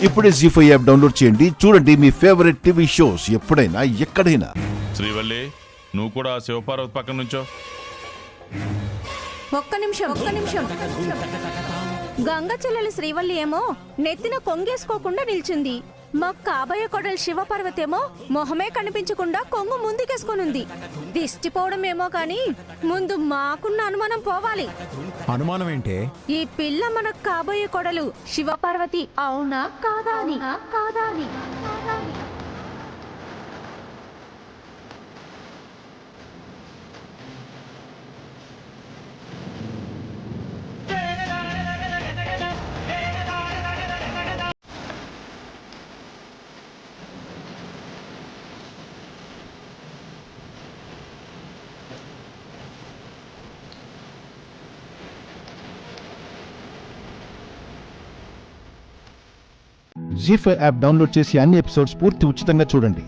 ఇప్పుడే జీ5 app download చేయండి. చూడండి మీ ఫేవరెట్ టీవీ షోస్ ఎప్పుడైనా ఎక్కడైనా. శ్రీవల్లి, నువ్వు కూడా శివపార్వతి పక్కన నుంచో. ఒక్క నిమిషం. గంగ చెల్లెలు శ్రీవల్లి ఏమో నెత్తిన కొంగేసుకోకుండా నిల్చుంది. మా కాబోయే కొడలు శివపార్వతేమో మొహమే కనిపించకుండా కొంగు ముందుకేసుకొనుంది. దిష్టిపోవడం ఏమో కాని ముందు మాకున్న అనుమానం పోవాలి. అనుమానం ఏంటే? ఈ పిల్ల మనకు కాబోయే కొడలు శివపార్వతి అవునా కాదా అని. జీ5 యాప్ డౌన్లోడ్ చేసి అన్ని ఎపిసోడ్స్ పూర్తి ఉచితంగా చూడండి.